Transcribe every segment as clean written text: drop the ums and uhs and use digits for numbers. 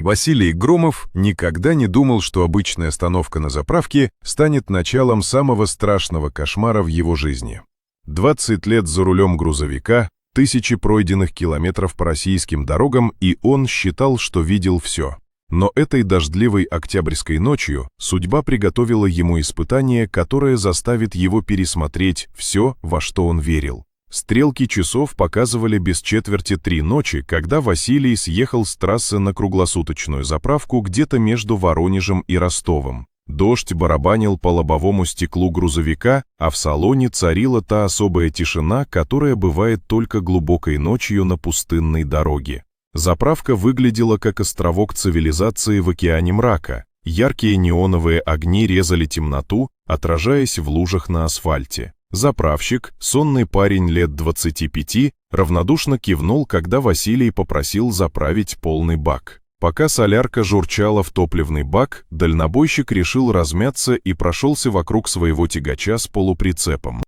Василий Громов никогда не думал, что обычная остановка на заправке станет началом самого страшного кошмара в его жизни. 20 лет за рулем грузовика, тысячи пройденных километров по российским дорогам, и он считал, что видел все. Но этой дождливой октябрьской ночью судьба приготовила ему испытание, которое заставит его пересмотреть все, во что он верил. Стрелки часов показывали без четверти 3 ночи, когда Василий съехал с трассы на круглосуточную заправку где-то между Воронежем и Ростовом. Дождь барабанил по лобовому стеклу грузовика, а в салоне царила та особая тишина, которая бывает только глубокой ночью на пустынной дороге. Заправка выглядела как островок цивилизации в океане мрака. Яркие неоновые огни резали темноту, отражаясь в лужах на асфальте. Заправщик, сонный парень лет 25, равнодушно кивнул, когда Василий попросил заправить полный бак. Пока солярка журчала в топливный бак, дальнобойщик решил размяться и прошелся вокруг своего тягача с полуприцепом.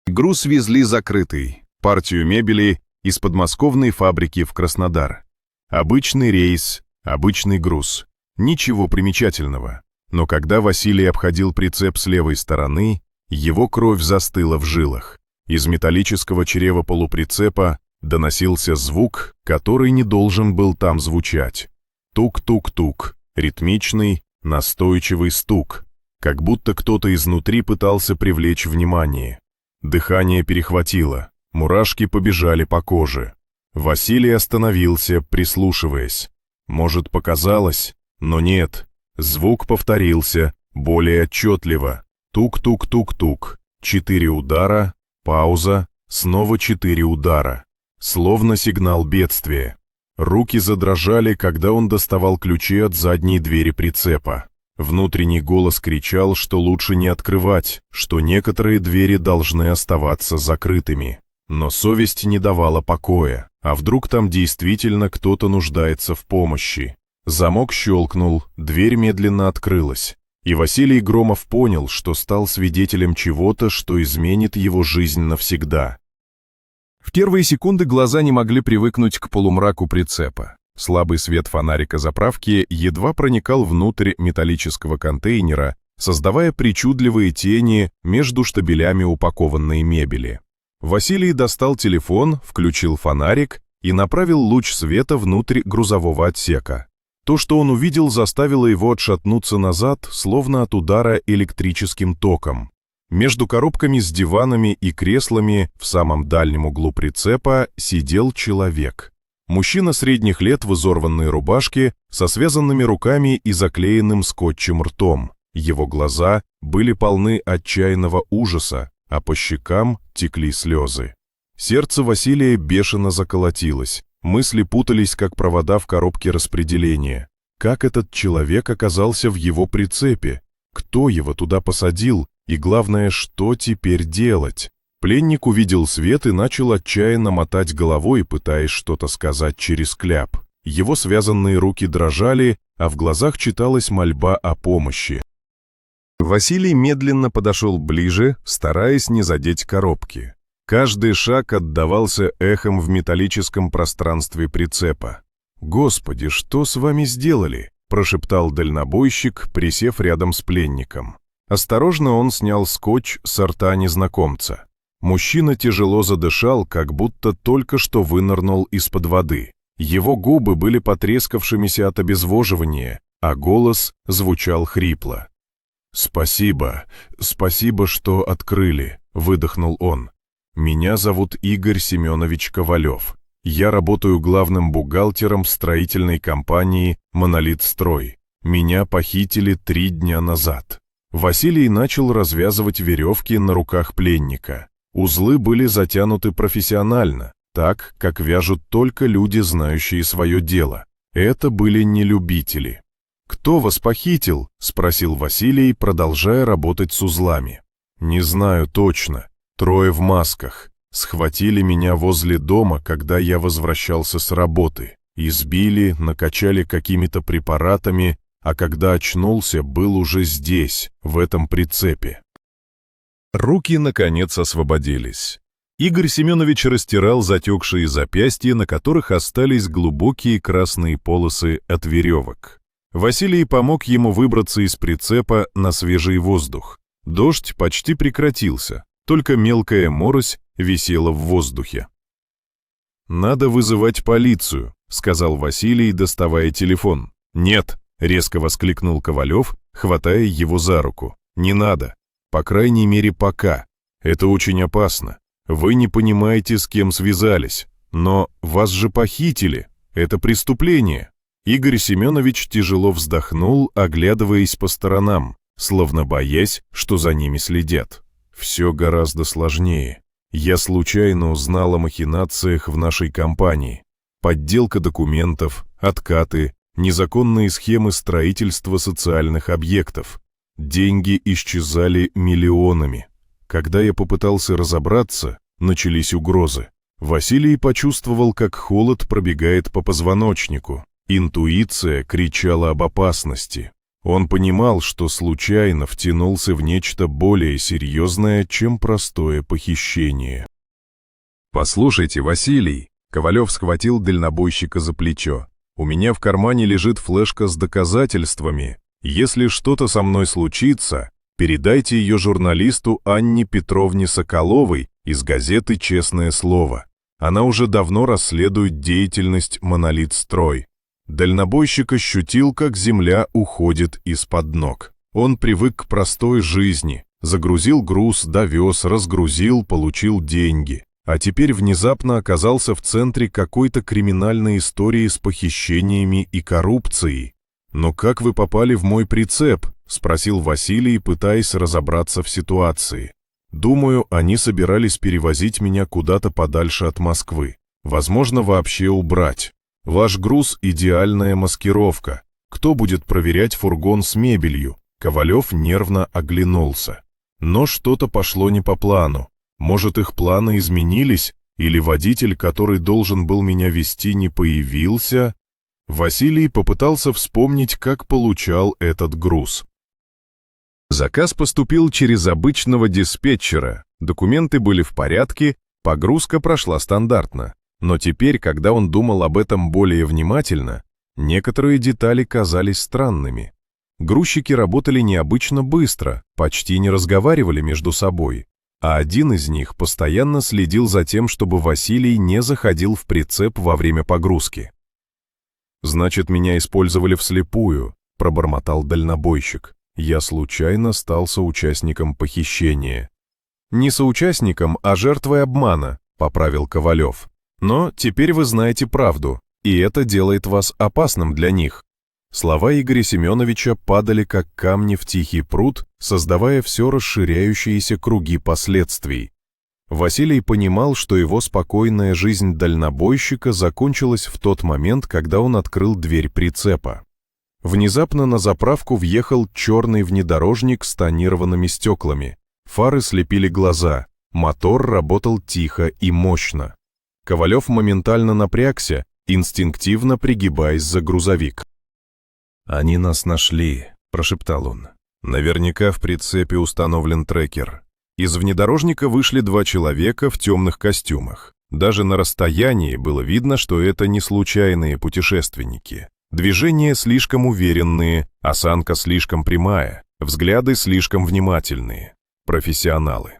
Груз везли закрытый, партию мебели из подмосковной фабрики в Краснодар. Обычный рейс, обычный груз. Ничего примечательного. Но когда Василий обходил прицеп с левой стороны, его кровь застыла в жилах. Из металлического чрева полуприцепа доносился звук, который не должен был там звучать. Тук-тук-тук, ритмичный, настойчивый стук, как будто кто-то изнутри пытался привлечь внимание. Дыхание перехватило, мурашки побежали по коже. Василий остановился, прислушиваясь. Может, показалось, но нет. Звук повторился, более отчетливо. Тук-тук-тук-тук. 4 удара, пауза, снова 4 удара. Словно сигнал бедствия. Руки задрожали, когда он доставал ключи от задней двери прицепа. Внутренний голос кричал, что лучше не открывать, что некоторые двери должны оставаться закрытыми. Но совесть не давала покоя. А вдруг там действительно кто-то нуждается в помощи? Замок щелкнул, дверь медленно открылась. И Василий Громов понял, что стал свидетелем чего-то, что изменит его жизнь навсегда. В первые секунды глаза не могли привыкнуть к полумраку прицепа. Слабый свет фонарика заправки едва проникал внутрь металлического контейнера, создавая причудливые тени между штабелями упакованной мебели. Василий достал телефон, включил фонарик и направил луч света внутрь грузового отсека. То, что он увидел, заставило его отшатнуться назад, словно от удара электрическим током. Между коробками с диванами и креслами в самом дальнем углу прицепа сидел человек. Мужчина средних лет в изорванной рубашке, со связанными руками и заклеенным скотчем ртом. Его глаза были полны отчаянного ужаса, а по щекам текли слезы. Сердце Василия бешено заколотилось. Мысли путались, как провода в коробке распределения. Как этот человек оказался в его прицепе? Кто его туда посадил? И главное, что теперь делать? Пленник увидел свет и начал отчаянно мотать головой, пытаясь что-то сказать через кляп. Его связанные руки дрожали, а в глазах читалась мольба о помощи. Василий медленно подошел ближе, стараясь не задеть коробки. Каждый шаг отдавался эхом в металлическом пространстве прицепа. «Господи, что с вами сделали?» – прошептал дальнобойщик, присев рядом с пленником. Осторожно он снял скотч с рта незнакомца. Мужчина тяжело задышал, как будто только что вынырнул из-под воды. Его губы были потрескавшимися от обезвоживания, а голос звучал хрипло. «Спасибо, спасибо, что открыли», – выдохнул он. «Меня зовут Игорь Семенович Ковалев. Я работаю главным бухгалтером в строительной компании «Монолитстрой». Меня похитили 3 дня назад». Василий начал развязывать веревки на руках пленника. Узлы были затянуты профессионально, так, как вяжут только люди, знающие свое дело. Это были не любители. «Кто вас похитил?» – спросил Василий, продолжая работать с узлами. «Не знаю точно. 3 в масках. Схватили меня возле дома, когда я возвращался с работы. Избили, накачали какими-то препаратами, а когда очнулся, был уже здесь, в этом прицепе». Руки, наконец, освободились. Игорь Семенович растирал затекшие запястья, на которых остались глубокие красные полосы от веревок. Василий помог ему выбраться из прицепа на свежий воздух. Дождь почти прекратился, только мелкая морось висела в воздухе. «Надо вызывать полицию», — сказал Василий, доставая телефон. «Нет», — резко воскликнул Ковалев, хватая его за руку. «Не надо. По крайней мере, пока. Это очень опасно. Вы не понимаете, с кем связались. Но вас же похитили. Это преступление». Игорь Семенович тяжело вздохнул, оглядываясь по сторонам, словно боясь, что за ними следят. «Все гораздо сложнее. Я случайно узнал о махинациях в нашей компании. Подделка документов, откаты, незаконные схемы строительства социальных объектов. Деньги исчезали миллионами. Когда я попытался разобраться, начались угрозы. Василий почувствовал, как холод пробегает по позвоночнику. Интуиция кричала об опасности. Он понимал, что случайно втянулся в нечто более серьезное, чем простое похищение. «Послушайте, Василий», — Ковалев схватил дальнобойщика за плечо, «у меня в кармане лежит флешка с доказательствами. Если что-то со мной случится, передайте ее журналисту Анне Петровне Соколовой из газеты «Честное слово». Она уже давно расследует деятельность «Монолитстрой». Дальнобойщик ощутил, как земля уходит из-под ног. Он привык к простой жизни, загрузил груз, довез, разгрузил, получил деньги. А теперь внезапно оказался в центре какой-то криминальной истории с похищениями и коррупцией. «Но как вы попали в мой прицеп?» — спросил Василий, пытаясь разобраться в ситуации. «Думаю, они собирались перевозить меня куда-то подальше от Москвы. Возможно, вообще убрать. Ваш груз — идеальная маскировка. Кто будет проверять фургон с мебелью?» Ковалев нервно оглянулся. Но что-то пошло не по плану. Может, их планы изменились, или водитель, который должен был меня везти, не появился? Василий попытался вспомнить, как получал этот груз. Заказ поступил через обычного диспетчера, документы были в порядке, погрузка прошла стандартно. Но теперь, когда он думал об этом более внимательно, некоторые детали казались странными. Грузчики работали необычно быстро, почти не разговаривали между собой, а один из них постоянно следил за тем, чтобы Василий не заходил в прицеп во время погрузки. «Значит, меня использовали вслепую», — пробормотал дальнобойщик. «Я случайно стал соучастником похищения». «Не соучастником, а жертвой обмана», — поправил Ковалев. «Но теперь вы знаете правду, и это делает вас опасным для них». Слова Игоря Семеновича падали как камни в тихий пруд, создавая все расширяющиеся круги последствий. Василий понимал, что его спокойная жизнь дальнобойщика закончилась в тот момент, когда он открыл дверь прицепа. Внезапно на заправку въехал черный внедорожник с тонированными стеклами. Фары слепили глаза, мотор работал тихо и мощно. Ковалев моментально напрягся, инстинктивно пригибаясь за грузовик. «Они нас нашли», — прошептал он. «Наверняка в прицепе установлен трекер». Из внедорожника вышли два человека в темных костюмах. Даже на расстоянии было видно, что это не случайные путешественники. Движения слишком уверенные, осанка слишком прямая, взгляды слишком внимательные. Профессионалы.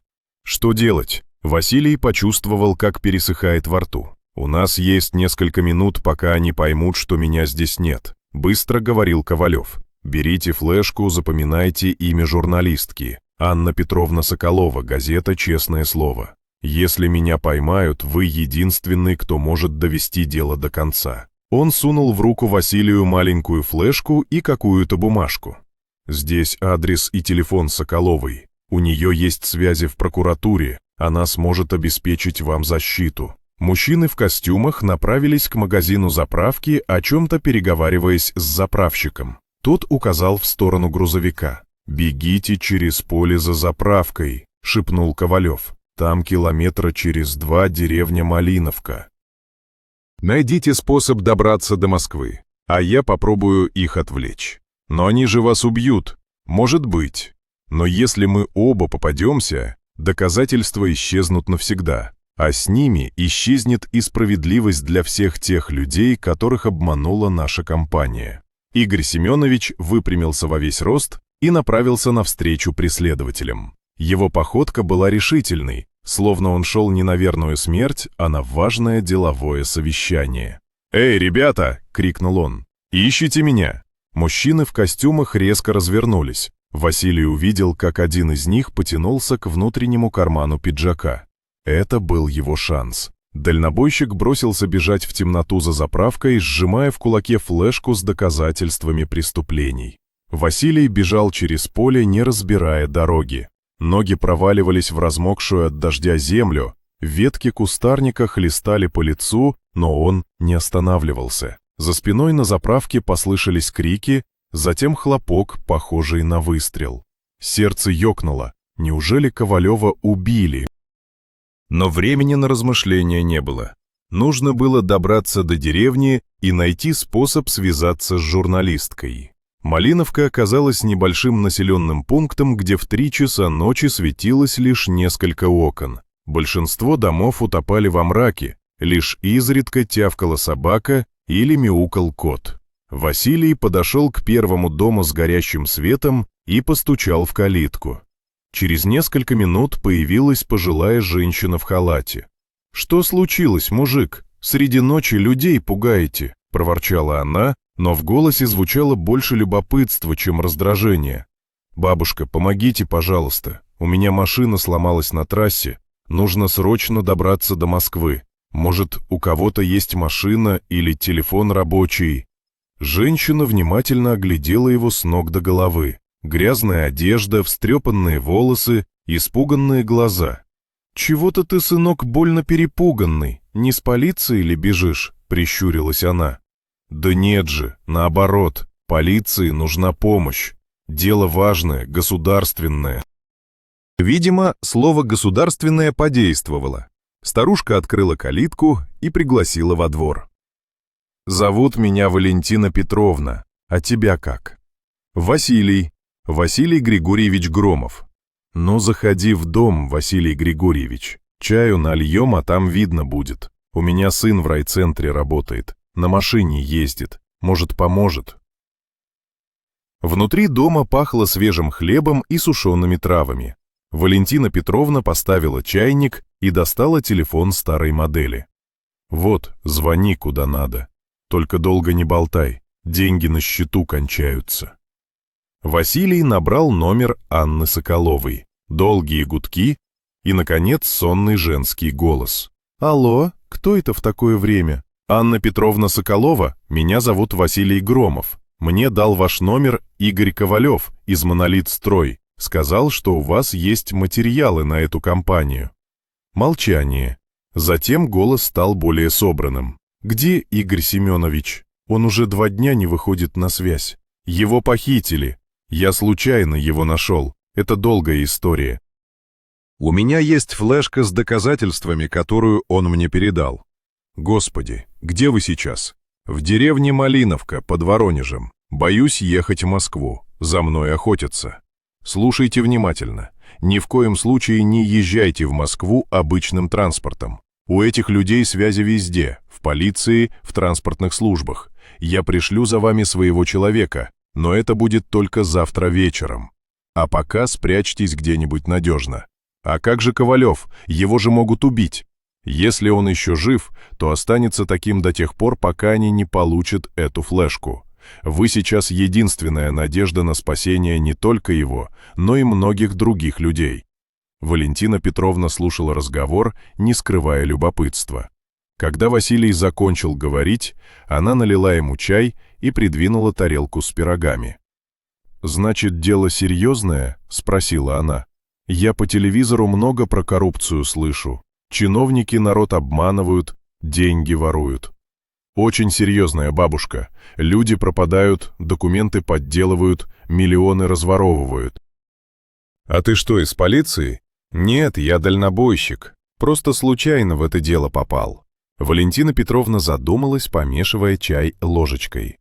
Что делать? Василий почувствовал, как пересыхает во рту. «У нас есть несколько минут, пока они поймут, что меня здесь нет», — быстро говорил Ковалев. «Берите флешку, запоминайте имя журналистки. Анна Петровна Соколова, газета «Честное слово». Если меня поймают, вы единственный, кто может довести дело до конца». Он сунул в руку Василию маленькую флешку и какую-то бумажку. «Здесь адрес и телефон Соколовой. У нее есть связи в прокуратуре. Она сможет обеспечить вам защиту». Мужчины в костюмах направились к магазину заправки, о чем-то переговариваясь с заправщиком. Тот указал в сторону грузовика. «Бегите через поле за заправкой», — шепнул Ковалев. «Там километра через 2 деревня Малиновка. Найдите способ добраться до Москвы, а я попробую их отвлечь. Но они же вас убьют. Может быть. Но если мы оба попадемся, доказательства исчезнут навсегда. А с ними исчезнет и справедливость для всех тех людей, которых обманула наша компания. Игорь Семенович выпрямился во весь рост и направился навстречу преследователям. Его походка была решительной, словно он шел не на верную смерть, а на важное деловое совещание. «Эй, ребята!» — крикнул он. «Ищите меня!» Мужчины в костюмах резко развернулись. Василий увидел, как один из них потянулся к внутреннему карману пиджака. Это был его шанс. Дальнобойщик бросился бежать в темноту за заправкой, сжимая в кулаке флешку с доказательствами преступлений. Василий бежал через поле, не разбирая дороги. Ноги проваливались в размокшую от дождя землю, ветки кустарника хлестали по лицу, но он не останавливался. За спиной на заправке послышались крики, затем хлопок, похожий на выстрел. Сердце ёкнуло. Неужели Ковалева убили? Но времени на размышления не было. Нужно было добраться до деревни и найти способ связаться с журналисткой. Малиновка оказалась небольшим населенным пунктом, где в 3 часа ночи светилось лишь несколько окон. Большинство домов утопали во мраке, лишь изредка тявкала собака или мяукал кот. Василий подошел к первому дому с горящим светом и постучал в калитку. Через несколько минут появилась пожилая женщина в халате. «Что случилось, мужик? Среди ночи людей пугаете», — проворчала она, но в голосе звучало больше любопытства, чем раздражение. «Бабушка, помогите, пожалуйста. У меня машина сломалась на трассе. Нужно срочно добраться до Москвы. Может, у кого-то есть машина или телефон рабочий?» Женщина внимательно оглядела его с ног до головы. Грязная одежда, встрепанные волосы, испуганные глаза. «Чего-то ты, сынок, больно перепуганный. Не с полиции ли бежишь?» — прищурилась она. «Да нет же, наоборот. Полиции нужна помощь. Дело важное, государственное». Видимо, слово «государственное» подействовало. Старушка открыла калитку и пригласила во двор. «Зовут меня Валентина Петровна. А тебя как?» «Василий. Василий Григорьевич Громов». «Ну, заходи в дом, Василий Григорьевич. Чаю нальем, а там видно будет. У меня сын в райцентре работает, на машине ездит. Может, поможет». Внутри дома пахло свежим хлебом и сушеными травами. Валентина Петровна поставила чайник и достала телефон старой модели. «Вот, звони куда надо. Только долго не болтай, деньги на счету кончаются». Василий набрал номер Анны Соколовой. Долгие гудки и, наконец, сонный женский голос. «Алло, кто это в такое время?» «Анна Петровна Соколова, меня зовут Василий Громов. Мне дал ваш номер Игорь Ковалев из «Монолит Строй». Сказал, что у вас есть материалы на эту компанию». Молчание. Затем голос стал более собранным. «Где Игорь Семенович? Он уже 2 дня не выходит на связь. Его похитили. Я случайно его нашел. Это долгая история. У меня есть флешка с доказательствами, которую он мне передал. Господи, где вы сейчас? В деревне Малиновка, под Воронежем. Боюсь ехать в Москву. За мной охотятся. Слушайте внимательно. Ни в коем случае не езжайте в Москву обычным транспортом. У этих людей связи везде, в полиции, в транспортных службах. Я пришлю за вами своего человека, но это будет только завтра вечером. А пока спрячьтесь где-нибудь надежно. А как же Ковалев? Его же могут убить. Если он еще жив, то останется таким до тех пор, пока они не получат эту флешку. Вы сейчас единственная надежда на спасение не только его, но и многих других людей». Валентина Петровна слушала разговор, не скрывая любопытства. Когда Василий закончил говорить, она налила ему чай и придвинула тарелку с пирогами. «Значит, дело серьезное?» — спросила она. «Я по телевизору много про коррупцию слышу. Чиновники народ обманывают, деньги воруют». «Очень серьезная, бабушка. Люди пропадают, документы подделывают, миллионы разворовывают». «А ты что, из полиции?» «Нет, я дальнобойщик. Просто случайно в это дело попал». Валентина Петровна задумалась, помешивая чай ложечкой.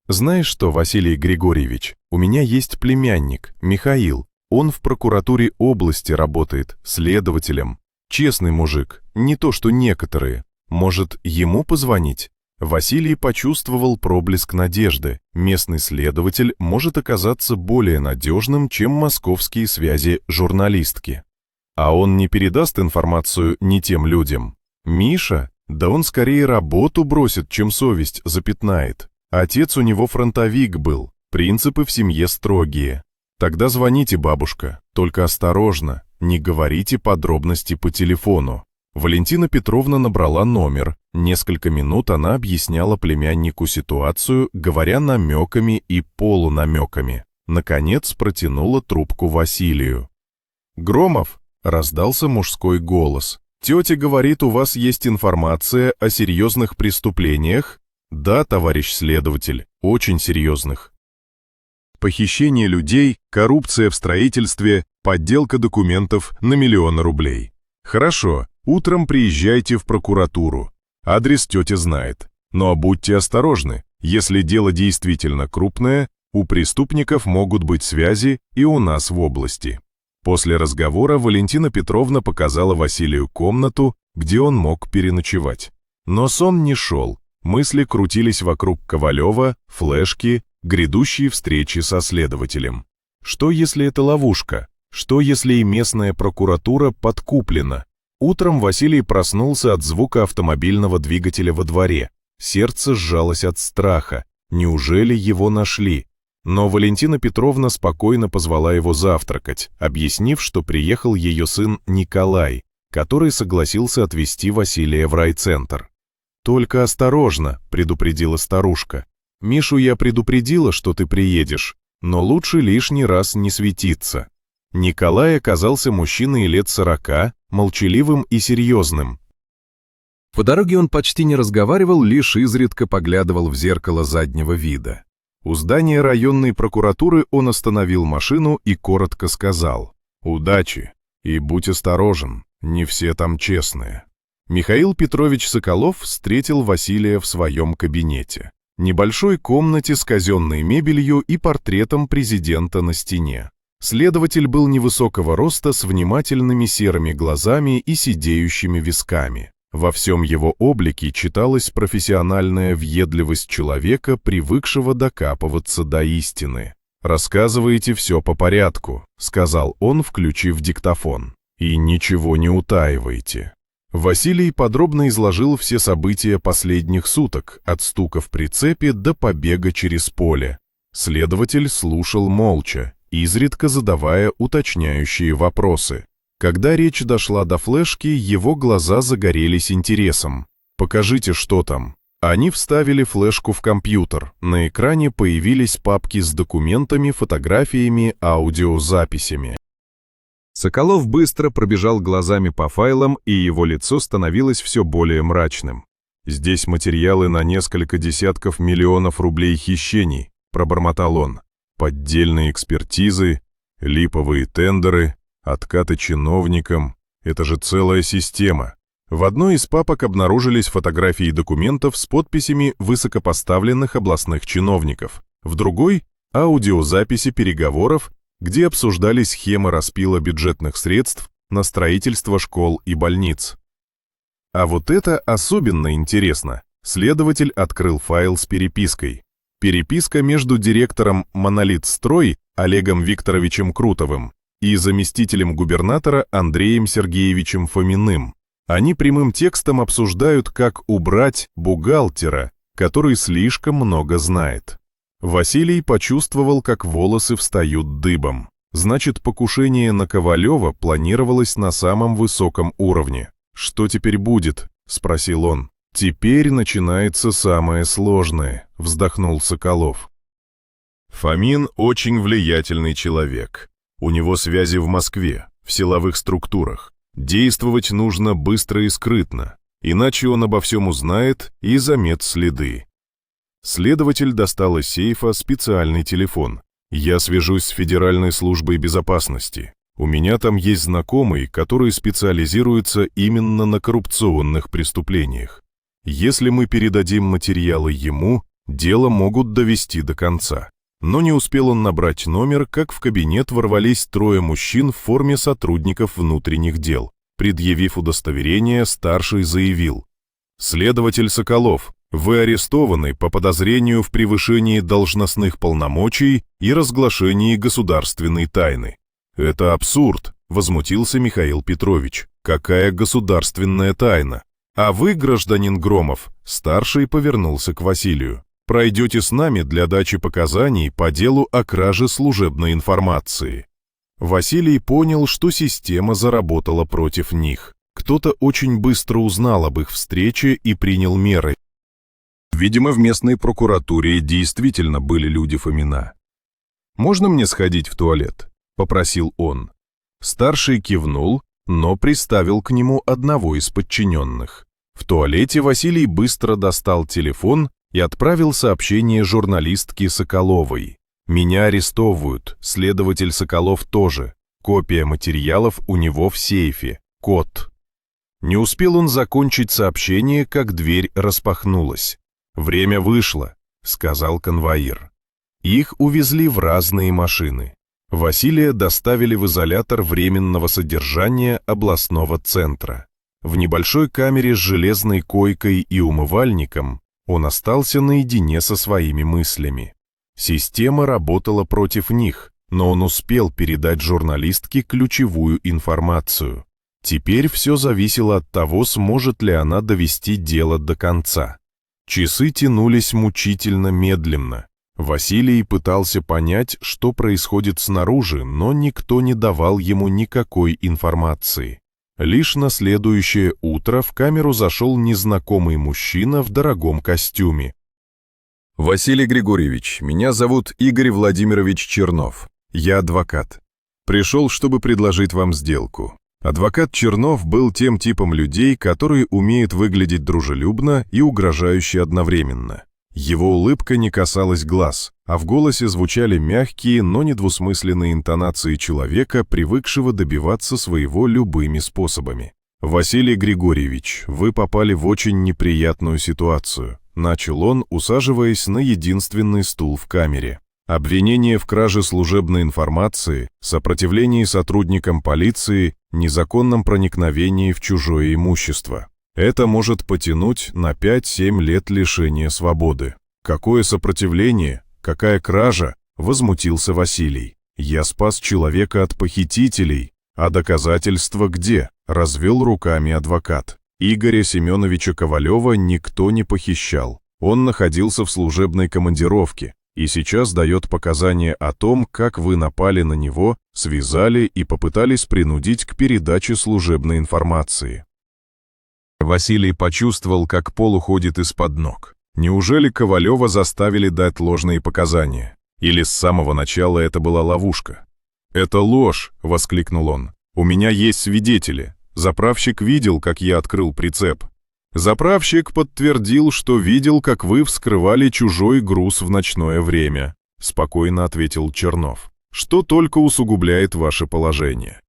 «Знаешь что, Василий Григорьевич, у меня есть племянник, Михаил. Он в прокуратуре области работает, следователем. Честный мужик, не то что некоторые. Может, ему позвонить? Василий почувствовал проблеск надежды. Местный следователь может оказаться более надежным, чем московские связи журналистки. А он не передаст информацию не тем людям. Миша? Да он скорее работу бросит, чем совесть запятнает. Отец у него фронтовик был, принципы в семье строгие. Тогда звоните, бабушка, только осторожно, не говорите подробности по телефону. Валентина Петровна набрала номер. Несколько минут она объясняла племяннику ситуацию, говоря намеками и полунамеками. Наконец протянула трубку Василию. «Громов?» — раздался мужской голос. «Тетя говорит, у вас есть информация о серьезных преступлениях?» «Да, товарищ следователь, очень серьезных. Похищение людей, коррупция в строительстве, подделка документов на миллионы рублей. Хорошо, утром приезжайте в прокуратуру. Адрес тетя знает. Но будьте осторожны, если дело действительно крупное, у преступников могут быть связи и у нас в области». После разговора Валентина Петровна показала Василию комнату, где он мог переночевать. Но сон не шел, мысли крутились вокруг Ковалева, флешки, грядущие встречи со следователем. Что если это ловушка? Что если и местная прокуратура подкуплена? Утром Василий проснулся от звука автомобильного двигателя во дворе. Сердце сжалось от страха. Неужели его нашли? Но Валентина Петровна спокойно позвала его завтракать, объяснив, что приехал ее сын Николай, который согласился отвезти Василия в райцентр. «Только осторожно», — предупредила старушка. «Мишу я предупредила, что ты приедешь, но лучше лишний раз не светиться». Николай оказался мужчиной лет 40, молчаливым и серьезным. По дороге он почти не разговаривал, лишь изредка поглядывал в зеркало заднего вида. У здания районной прокуратуры он остановил машину и коротко сказал: «Удачи и будь осторожен, не все там честные». Михаил Петрович Соколов встретил Василия в своем кабинете. Небольшой комнате с казенной мебелью и портретом президента на стене. Следователь был невысокого роста, с внимательными серыми глазами и сидеющими висками. Во всем его облике читалась профессиональная въедливость человека, привыкшего докапываться до истины. «Рассказывайте все по порядку», — сказал он, включив диктофон. «И ничего не утаивайте». Василий подробно изложил все события последних суток, от стука в прицепе до побега через поле. Следователь слушал молча, изредка задавая уточняющие вопросы. Когда речь дошла до флешки, его глаза загорелись интересом. «Покажите, что там». Они вставили флешку в компьютер. На экране появились папки с документами, фотографиями, аудиозаписями. Соколов быстро пробежал глазами по файлам, и его лицо становилось все более мрачным. «Здесь материалы на несколько десятков миллионов рублей хищений», — пробормотал он. «Поддельные экспертизы, липовые тендеры, откаты чиновникам — это же целая система». В одной из папок обнаружились фотографии документов с подписями высокопоставленных областных чиновников. В другой — аудиозаписи переговоров, где обсуждались схемы распила бюджетных средств на строительство школ и больниц. А вот это особенно интересно. Следователь открыл файл с перепиской. Переписка между директором «Монолитстрой» Олегом Викторовичем Крутовым и заместителем губернатора Андреем Сергеевичем Фоминым. Они прямым текстом обсуждают, как убрать бухгалтера, который слишком много знает. Василий почувствовал, как волосы встают дыбом. Значит, покушение на Ковалева планировалось на самом высоком уровне. «Что теперь будет?» — спросил он. «Теперь начинается самое сложное», — вздохнул Соколов. Фомин очень влиятельный человек. У него связи в Москве, в силовых структурах. Действовать нужно быстро и скрытно, иначе он обо всем узнает и замет следы. Следователь достал из сейфа специальный телефон. «Я свяжусь с Федеральной службой безопасности. У меня там есть знакомый, который специализируется именно на коррупционных преступлениях. Если мы передадим материалы ему, дело могут довести до конца». Но не успел он набрать номер, как в кабинет ворвались трое мужчин в форме сотрудников внутренних дел. Предъявив удостоверение, старший заявил: «Следователь Соколов, вы арестованы по подозрению в превышении должностных полномочий и разглашении государственной тайны». «Это абсурд», — возмутился Михаил Петрович. «Какая государственная тайна? А вы, гражданин Громов», — старший повернулся к Василию, «пройдете с нами для дачи показаний по делу о краже служебной информации». Василий понял, что система заработала против них. Кто-то очень быстро узнал об их встрече и принял меры. Видимо, в местной прокуратуре действительно были люди Фомина. «Можно мне сходить в туалет?» — попросил он. Старший кивнул, но приставил к нему одного из подчиненных. В туалете Василий быстро достал телефон и отправил сообщение журналистке Соколовой. «Меня арестовывают, следователь Соколов тоже. Копия материалов у него в сейфе. Код». Не успел он закончить сообщение, как дверь распахнулась. «Время вышло», — сказал конвоир. Их увезли в разные машины. Василия доставили в изолятор временного содержания областного центра. В небольшой камере с железной койкой и умывальником он остался наедине со своими мыслями. Система работала против них, но он успел передать журналистке ключевую информацию. Теперь все зависело от того, сможет ли она довести дело до конца. Часы тянулись мучительно медленно. Василий пытался понять, что происходит снаружи, но никто не давал ему никакой информации. Лишь на следующее утро в камеру зашел незнакомый мужчина в дорогом костюме. «Василий Григорьевич, меня зовут Игорь Владимирович Чернов. Я адвокат. Пришел, чтобы предложить вам сделку». Адвокат Чернов был тем типом людей, которые умеют выглядеть дружелюбно и угрожающе одновременно. Его улыбка не касалась глаз, а в голосе звучали мягкие, но недвусмысленные интонации человека, привыкшего добиваться своего любыми способами. «Василий Григорьевич, вы попали в очень неприятную ситуацию», — начал он, усаживаясь на единственный стул в камере. «Обвинение в краже служебной информации, сопротивлении сотрудникам полиции, незаконном проникновении в чужое имущество. Это может потянуть на 5-7 лет лишения свободы». «Какое сопротивление? Какая кража?» — возмутился Василий. «Я спас человека от похитителей. А доказательства где?» — развел руками адвокат. «Игоря Семеновича Ковалева никто не похищал. Он находился в служебной командировке и сейчас дает показания о том, как вы напали на него, связали и попытались принудить к передаче служебной информации». Василий почувствовал, как пол уходит из-под ног. Неужели Ковалева заставили дать ложные показания? Или с самого начала это была ловушка? «Это ложь!» — воскликнул он. «У меня есть свидетели. Заправщик видел, как я открыл прицеп. Заправщик подтвердил, что видел, как вы вскрывали чужой груз в ночное время», — спокойно ответил Чернов. «Что только усугубляет ваше положение».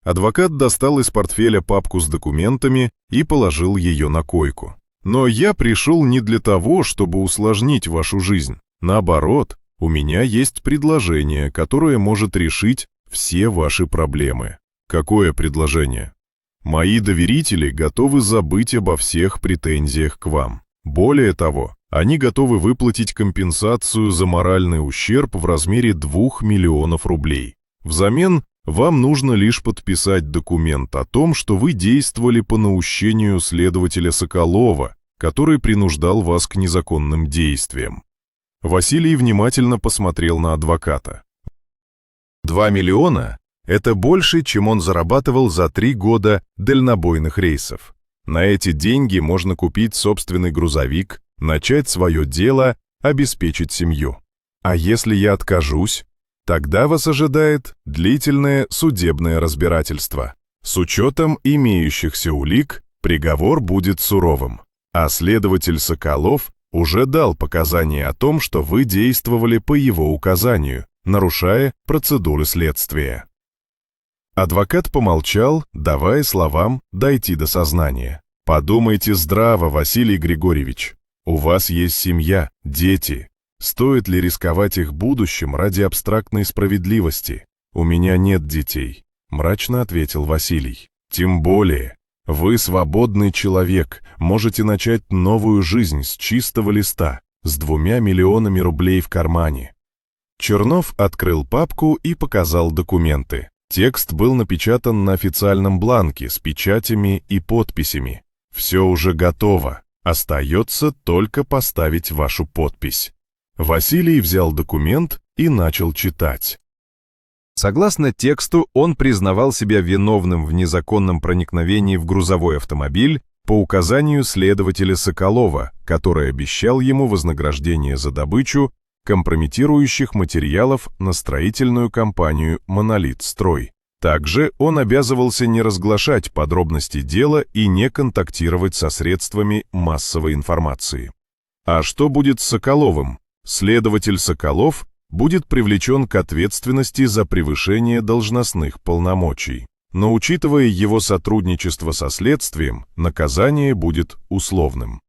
Адвокат достал из портфеля папку с документами и положил ее на койку. «Но я пришел не для того, чтобы усложнить вашу жизнь. Наоборот, у меня есть предложение, которое может решить все ваши проблемы». «Какое предложение?» «Мои доверители готовы забыть обо всех претензиях к вам. Более того, они готовы выплатить компенсацию за моральный ущерб в размере 2 миллионов рублей. Взамен вам нужно лишь подписать документ о том, что вы действовали по наущению следователя Соколова, который принуждал вас к незаконным действиям». Василий внимательно посмотрел на адвоката. 2 миллиона – это больше, чем он зарабатывал за 3 года дальнобойных рейсов. На эти деньги можно купить собственный грузовик, начать свое дело, обеспечить семью. А если я откажусь? Тогда вас ожидает длительное судебное разбирательство. С учетом имеющихся улик, приговор будет суровым. А следователь Соколов уже дал показания о том, что вы действовали по его указанию, нарушая процедуры следствия. Адвокат помолчал, давая словам дойти до сознания. «Подумайте здраво, Василий Григорьевич. У вас есть семья, дети. Стоит ли рисковать их будущим ради абстрактной справедливости? У меня нет детей», — мрачно ответил Василий. Тем более, вы свободный человек, можете начать новую жизнь с чистого листа, с 2 миллионами рублей в кармане. Чернов открыл папку и показал документы. Текст был напечатан на официальном бланке с печатями и подписями. Все уже готово, остается только поставить вашу подпись. Василий взял документ и начал читать. Согласно тексту, он признавал себя виновным в незаконном проникновении в грузовой автомобиль по указанию следователя Соколова, который обещал ему вознаграждение за добычу компрометирующих материалов на строительную компанию «Монолит-строй». Также он обязывался не разглашать подробности дела и не контактировать со средствами массовой информации. А что будет с Соколовым? Следователь Соколов будет привлечен к ответственности за превышение должностных полномочий. Но учитывая его сотрудничество со следствием, наказание будет условным.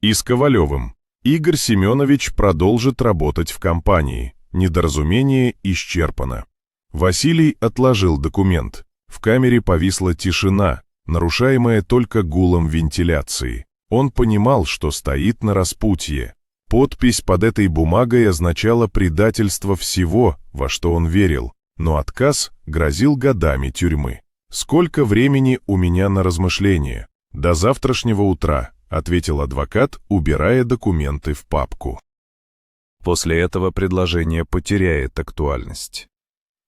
И с Ковалевым. Игорь Семенович продолжит работать в компании. Недоразумение исчерпано. Василий отложил документ. В камере повисла тишина, нарушаемая только гулом вентиляции. Он понимал, что стоит на распутье. Подпись под этой бумагой означала предательство всего, во что он верил, но отказ грозил годами тюрьмы. «Сколько времени у меня на размышление?» «До завтрашнего утра», — ответил адвокат, убирая документы в папку. После этого предложение потеряет актуальность.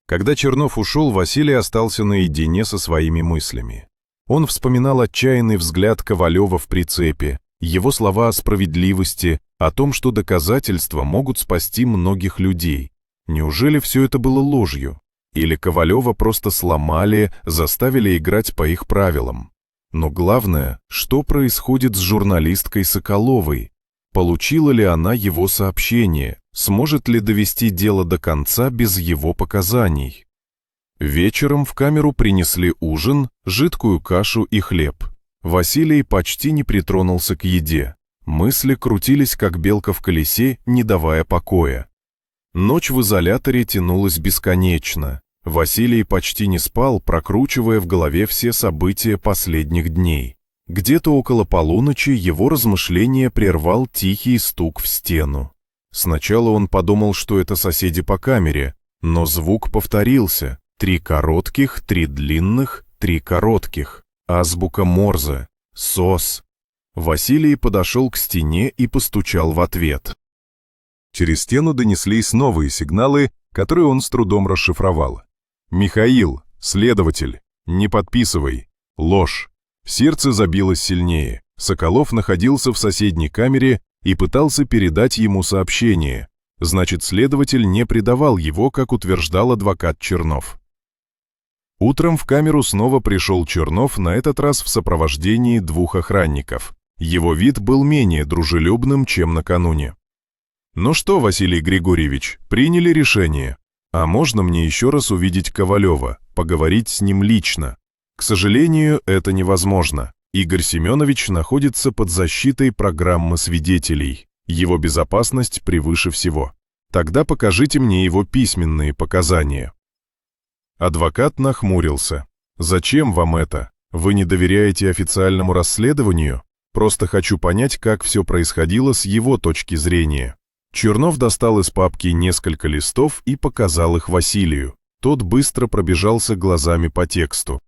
Когда Чернов ушел, Василий остался наедине со своими мыслями. Он вспоминал отчаянный взгляд Ковалева в прицепе, его слова о справедливости, о том, что доказательства могут спасти многих людей. Неужели все это было ложью? Или Ковалева просто сломали, заставили играть по их правилам? Но главное, что происходит с журналисткой Соколовой? Получила ли она его сообщение? Сможет ли довести дело до конца без его показаний? Вечером в камеру принесли ужин, жидкую кашу и хлеб. Василий почти не притронулся к еде. Мысли крутились, как белка в колесе, не давая покоя. Ночь в изоляторе тянулась бесконечно. Василий почти не спал, прокручивая в голове все события последних дней. Где-то около полуночи его размышления прервал тихий стук в стену. Сначала он подумал, что это соседи по камере, но звук повторился. 3 коротких, 3 длинных, 3 коротких. Азбука Морзе. СОС. Василий подошел к стене и постучал в ответ. Через стену донеслись новые сигналы, которые он с трудом расшифровал. «Михаил, следователь, не подписывай. Ложь». Сердце забилось сильнее. Соколов находился в соседней камере и пытался передать ему сообщение. Значит, следователь не предавал его, как утверждал адвокат Чернов. Утром в камеру снова пришел Чернов, на этот раз в сопровождении 2 охранников. Его вид был менее дружелюбным, чем накануне. «Ну что, Василий Григорьевич, приняли решение? А можно мне еще раз увидеть Ковалева, поговорить с ним лично?» «К сожалению, это невозможно. Игорь Семенович находится под защитой программы свидетелей. Его безопасность превыше всего. Тогда покажите мне его письменные показания». Адвокат нахмурился. «Зачем вам это? Вы не доверяете официальному расследованию? Просто хочу понять, как все происходило с его точки зрения». Чернов достал из папки несколько листов и показал их Василию. Тот быстро пробежался глазами по тексту.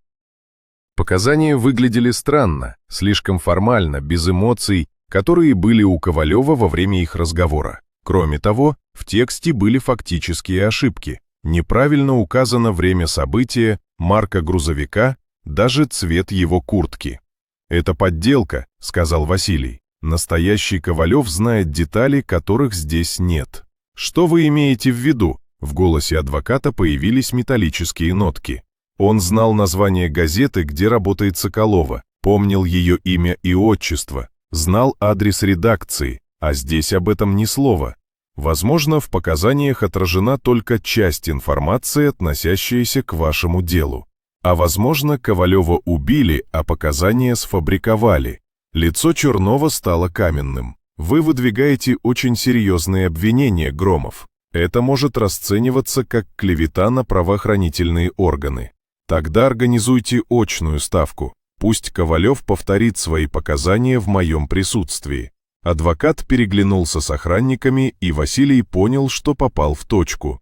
Показания выглядели странно, слишком формально, без эмоций, которые были у Ковалева во время их разговора. Кроме того, в тексте были фактические ошибки. Неправильно указано время события, марка грузовика, даже цвет его куртки. «Это подделка», — сказал Василий. «Настоящий Ковалев знает детали, которых здесь нет». «Что вы имеете в виду?» В голосе адвоката появились металлические нотки. Он знал название газеты, где работает Соколова, помнил ее имя и отчество, знал адрес редакции, а здесь об этом ни слова. Возможно, в показаниях отражена только часть информации, относящаяся к вашему делу. А возможно, Ковалева убили, а показания сфабриковали. Лицо Чернова стало каменным. Вы выдвигаете очень серьезные обвинения, Громов. Это может расцениваться как клевета на правоохранительные органы. Тогда организуйте очную ставку. Пусть Ковалев повторит свои показания в моем присутствии. Адвокат переглянулся с охранниками, и Василий понял, что попал в точку.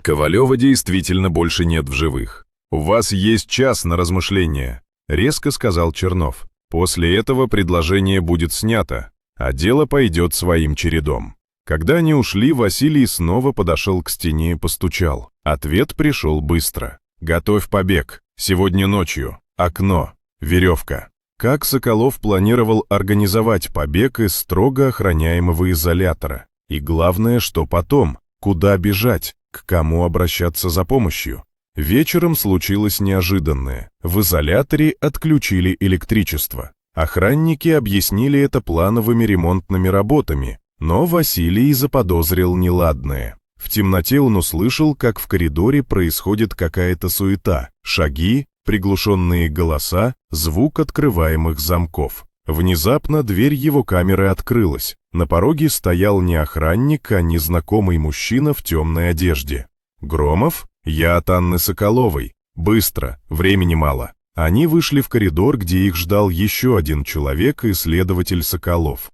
Ковалева действительно больше нет в живых. «У вас есть час на размышление», — резко сказал Чернов. «После этого предложение будет снято, а дело пойдет своим чередом». Когда они ушли, Василий снова подошел к стене и постучал. Ответ пришел быстро. «Готовь побег. Сегодня ночью. Окно. Веревка». Как Соколов планировал организовать побег из строго охраняемого изолятора? И главное, что потом? Куда бежать? К кому обращаться за помощью? Вечером случилось неожиданное. В изоляторе отключили электричество. Охранники объяснили это плановыми ремонтными работами, но Василий заподозрил неладное. В темноте он услышал, как в коридоре происходит какая-то суета, шаги, приглушенные голоса, звук открываемых замков. Внезапно дверь его камеры открылась. На пороге стоял не охранник, а незнакомый мужчина в темной одежде. «Громов? Я от Анны Соколовой. Быстро, времени мало». Они вышли в коридор, где их ждал еще один человек и следователь Соколов.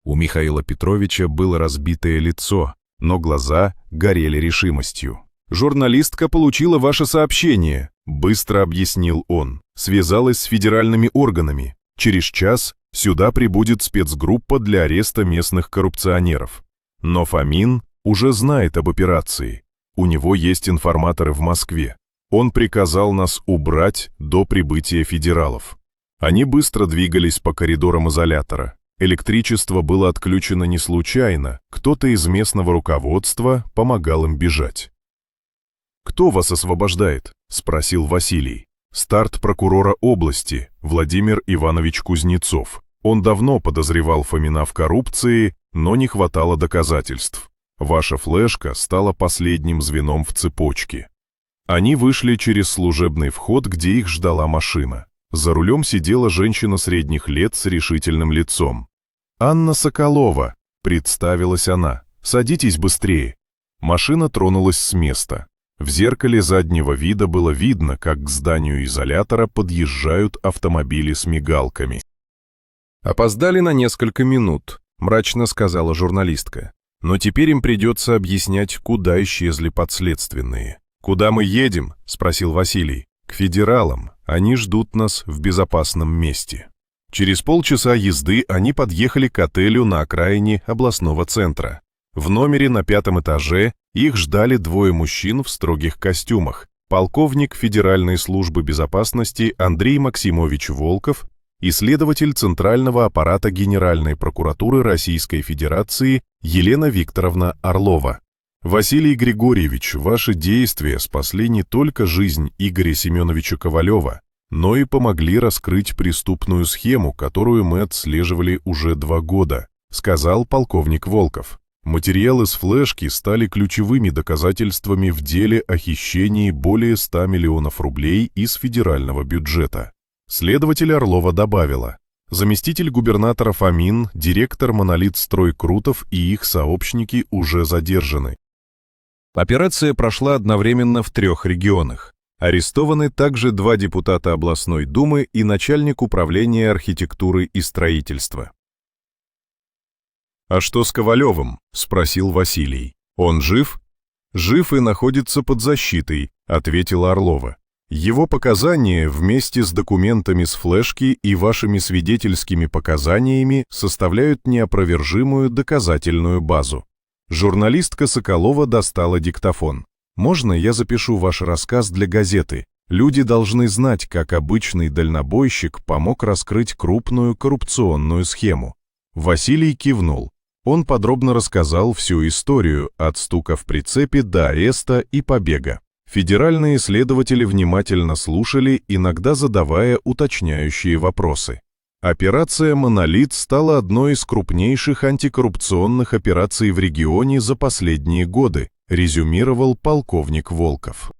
У Михаила Петровича было разбитое лицо, но глаза горели решимостью. «Журналистка получила ваше сообщение», — быстро объяснил он. «Связалась с федеральными органами. Через час сюда прибудет спецгруппа для ареста местных коррупционеров. Но Фомин уже знает об операции. У него есть информаторы в Москве. Он приказал нас убрать до прибытия федералов». Они быстро двигались по коридорам изолятора. Электричество было отключено не случайно, кто-то из местного руководства помогал им бежать. «Кто вас освобождает?» — спросил Василий. «Старт прокурора области, Владимир Иванович Кузнецов. Он давно подозревал Фомина в коррупции, но не хватало доказательств. Ваша флешка стала последним звеном в цепочке». Они вышли через служебный вход, где их ждала машина. За рулем сидела женщина средних лет с решительным лицом. «Анна Соколова», — представилась она. «Садитесь быстрее». Машина тронулась с места. В зеркале заднего вида было видно, как к зданию изолятора подъезжают автомобили с мигалками. «Опоздали на несколько минут», — мрачно сказала журналистка. «Но теперь им придется объяснять, куда исчезли подследственные». «Куда мы едем?» — спросил Василий. «К федералам. Они ждут нас в безопасном месте». Через полчаса езды они подъехали к отелю на окраине областного центра. В номере на 5-м этаже их ждали двое мужчин в строгих костюмах. Полковник Федеральной службы безопасности Андрей Максимович Волков и следователь Центрального аппарата Генеральной прокуратуры Российской Федерации Елена Викторовна Орлова. «Василий Григорьевич, ваши действия спасли не только жизнь Игоря Семеновича Ковалева, но и помогли раскрыть преступную схему, которую мы отслеживали уже 2 года», сказал полковник Волков. «Материалы с флешки стали ключевыми доказательствами в деле о хищении более 100 миллионов рублей из федерального бюджета». Следователь Орлова добавила: «Заместитель губернатора Фомин, директор «Монолит-строй» Крутов и их сообщники уже задержаны». Операция прошла одновременно в 3 регионах. Арестованы также 2 депутата областной думы и начальник управления архитектуры и строительства. «А что с Ковалевым?» — спросил Василий. «Он жив?» «Жив и находится под защитой», — ответила Орлова. «Его показания вместе с документами с флешки и вашими свидетельскими показаниями составляют неопровержимую доказательную базу». Журналистка Соколова достала диктофон. «Можно я запишу ваш рассказ для газеты? Люди должны знать, как обычный дальнобойщик помог раскрыть крупную коррупционную схему». Василий кивнул. Он подробно рассказал всю историю, от стука в прицепе до ареста и побега. Федеральные следователи внимательно слушали, иногда задавая уточняющие вопросы. Операция «Монолит» стала одной из крупнейших антикоррупционных операций в регионе за последние годы, резюмировал полковник Волков.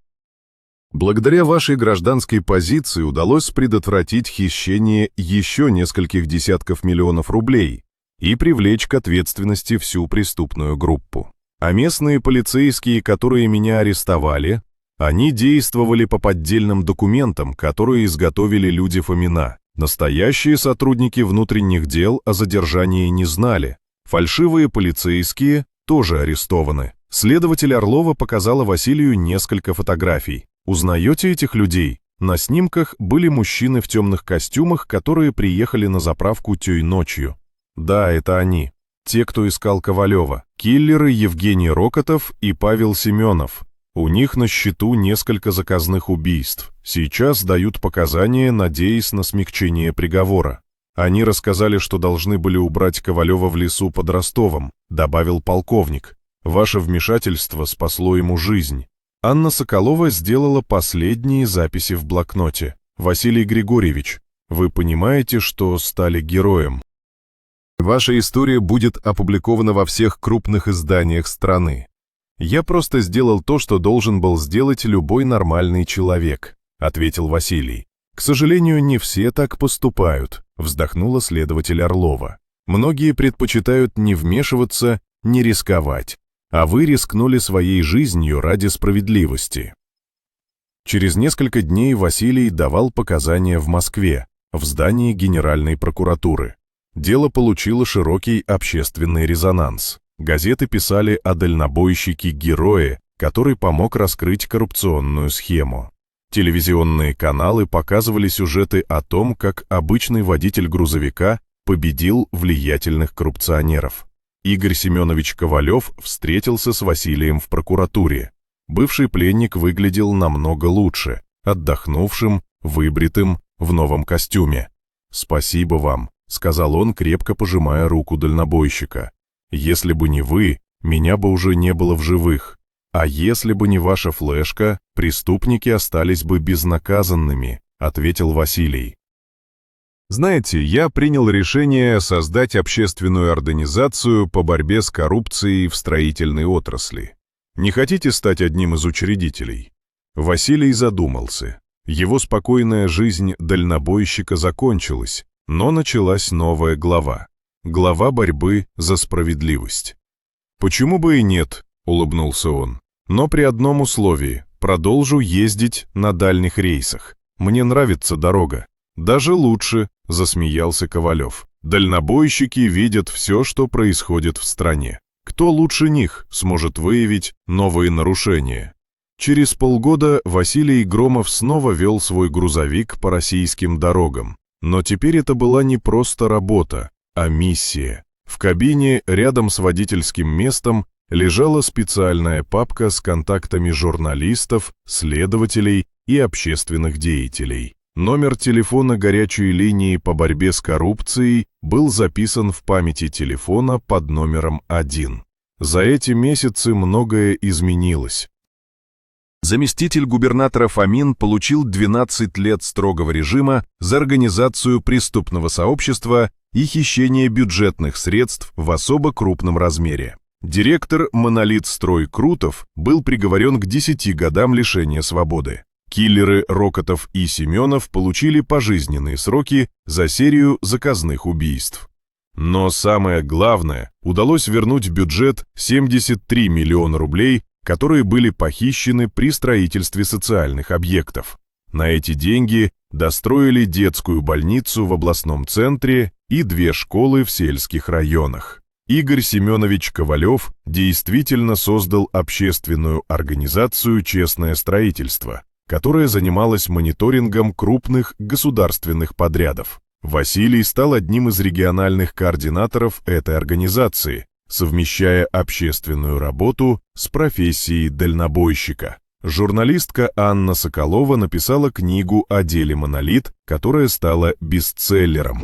Благодаря вашей гражданской позиции удалось предотвратить хищение еще нескольких десятков миллионов рублей и привлечь к ответственности всю преступную группу. А местные полицейские, которые меня арестовали, Они действовали по поддельным документам, которые изготовили люди Фомина. Настоящие сотрудники внутренних дел о задержании не знали. Фальшивые полицейские тоже арестованы. Следователь Орлова показала Василию несколько фотографий. «Узнаете этих людей?» На снимках были мужчины в темных костюмах, которые приехали на заправку той ночью. Да, это они. Те, кто искал Ковалева. Киллеры Евгений Рокотов и Павел Семенов. У них на счету несколько заказных убийств. Сейчас дают показания, надеясь на смягчение приговора. Они рассказали, что должны были убрать Ковалева в лесу под Ростовом, добавил полковник. Ваше вмешательство спасло ему жизнь. Анна Соколова сделала последние записи в блокноте. Василий Григорьевич, вы понимаете, что стали героем? Ваша история будет опубликована во всех крупных изданиях страны. Я просто сделал то, что должен был сделать любой нормальный человек, ответил Василий. К сожалению, не все так поступают, вздохнула следователь Орлова. Многие предпочитают не вмешиваться, не рисковать. А вы рискнули своей жизнью ради справедливости. Через несколько дней Василий давал показания в Москве, в здании Генеральной прокуратуры. Дело получило широкий общественный резонанс. Газеты писали о дальнобойщике-герое, который помог раскрыть коррупционную схему. Телевизионные каналы показывали сюжеты о том, как обычный водитель грузовика победил влиятельных коррупционеров. Игорь Семенович Ковалев встретился с Василием в прокуратуре. Бывший пленник выглядел намного лучше, отдохнувшим, выбритым, в новом костюме. «Спасибо вам», — сказал он, крепко пожимая руку дальнобойщика. «Если бы не вы, меня бы уже не было в живых. А если бы не ваша флешка, преступники остались бы безнаказанными», — ответил Василий. Знаете, я принял решение создать общественную организацию по борьбе с коррупцией в строительной отрасли. Не хотите стать одним из учредителей? Василий задумался. Его спокойная жизнь дальнобойщика закончилась, но началась новая глава. Глава борьбы за справедливость. «Почему бы и нет?» — улыбнулся он. «Но при одном условии — продолжу ездить на дальних рейсах. Мне нравится дорога». «Даже лучше», — засмеялся Ковалев. «Дальнобойщики видят все, что происходит в стране. Кто лучше них сможет выявить новые нарушения?» Через полгода Василий Громов снова вел свой грузовик по российским дорогам. Но теперь это была не просто работа, а миссия. В кабине рядом с водительским местом лежала специальная папка с контактами журналистов, следователей и общественных деятелей. Номер телефона горячей линии по борьбе с коррупцией был записан в памяти телефона под номером 1. За эти месяцы многое изменилось. Заместитель губернатора Фомин получил 12 лет строгого режима за организацию преступного сообщества и хищение бюджетных средств в особо крупном размере. Директор «Монолитстрой» Крутов был приговорен к 10 годам лишения свободы. Киллеры Рокотов и Семенов получили пожизненные сроки за серию заказных убийств. Но самое главное, удалось вернуть в бюджет 73 миллиона рублей, которые были похищены при строительстве социальных объектов. На эти деньги достроили детскую больницу в областном центре и 2 школы в сельских районах. Игорь Семенович Ковалев действительно создал общественную организацию «Честное строительство», которая занималась мониторингом крупных государственных подрядов. Василий стал одним из региональных координаторов этой организации, совмещая общественную работу с профессией дальнобойщика. Журналистка Анна Соколова написала книгу о деле «Монолит», которая стала бестселлером.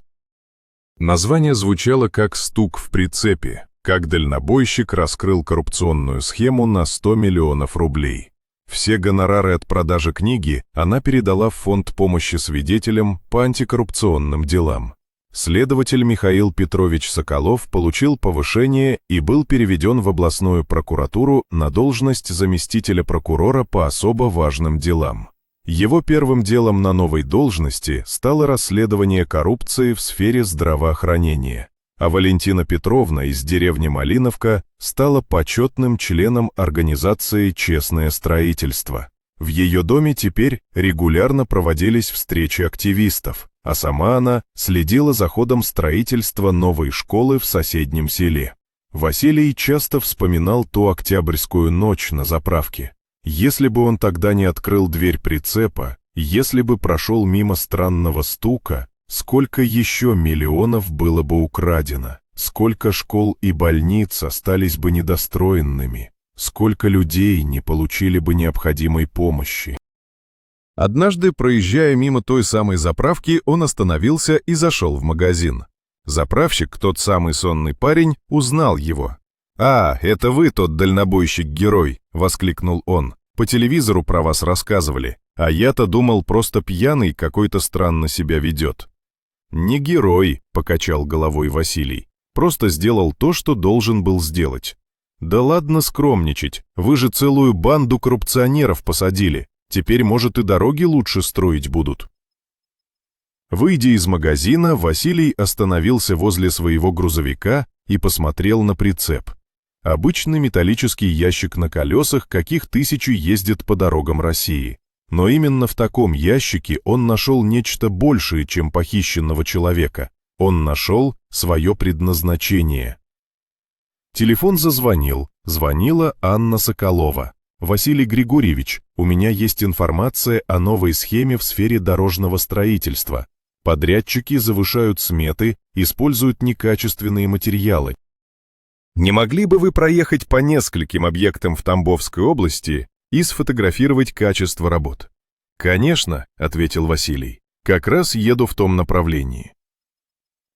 Название звучало как «Стук в прицепе», как дальнобойщик раскрыл коррупционную схему на 100 миллионов рублей. Все гонорары от продажи книги она передала в фонд помощи свидетелям по антикоррупционным делам. Следователь Михаил Петрович Соколов получил повышение и был переведен в областную прокуратуру на должность заместителя прокурора по особо важным делам. Его первым делом на новой должности стало расследование коррупции в сфере здравоохранения. А Валентина Петровна из деревни Малиновка стала почетным членом организации «Честное строительство». В ее доме теперь регулярно проводились встречи активистов, а сама она следила за ходом строительства новой школы в соседнем селе. Василий часто вспоминал ту октябрьскую ночь на заправке. Если бы он тогда не открыл дверь прицепа, если бы прошел мимо странного стука, сколько еще миллионов было бы украдено, сколько школ и больниц остались бы недостроенными, сколько людей не получили бы необходимой помощи. Однажды, проезжая мимо той самой заправки, он остановился и зашел в магазин. Заправщик, тот самый сонный парень, узнал его. «А, это вы тот дальнобойщик-герой!» — воскликнул он. «По телевизору про вас рассказывали, а я-то думал, просто пьяный какой-то странно себя ведет». «Не герой», — покачал головой Василий. «Просто сделал то, что должен был сделать». «Да ладно скромничать, вы же целую банду коррупционеров посадили. Теперь, может, и дороги лучше строить будут». Выйдя из магазина, Василий остановился возле своего грузовика и посмотрел на прицеп. Обычный металлический ящик на колесах, каких тысячи ездят по дорогам России. Но именно в таком ящике он нашел нечто большее, чем похищенного человека. Он нашел свое предназначение. Телефон зазвонил. Звонила Анна Соколова. «Василий Григорьевич, у меня есть информация о новой схеме в сфере дорожного строительства. Подрядчики завышают сметы, используют некачественные материалы. Не могли бы вы проехать по нескольким объектам в Тамбовской области и сфотографировать качество работ?» «Конечно», — ответил Василий, — «как раз еду в том направлении».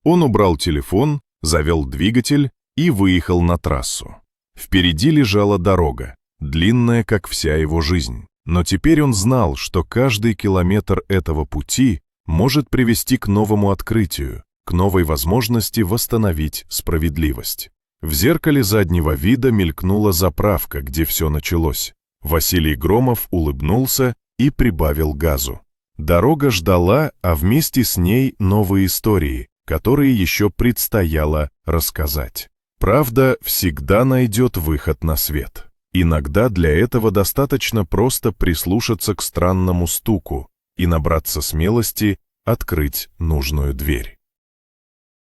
Он убрал телефон, завел двигатель и выехал на трассу. Впереди лежала дорога, длинная, как вся его жизнь. Но теперь он знал, что каждый километр этого пути может привести к новому открытию, к новой возможности восстановить справедливость. В зеркале заднего вида мелькнула заправка, где все началось. Василий Громов улыбнулся и прибавил газу. Дорога ждала, а вместе с ней новые истории, которые еще предстояло рассказать. Правда всегда найдет выход на свет. Иногда для этого достаточно просто прислушаться к странному стуку и набраться смелости открыть нужную дверь.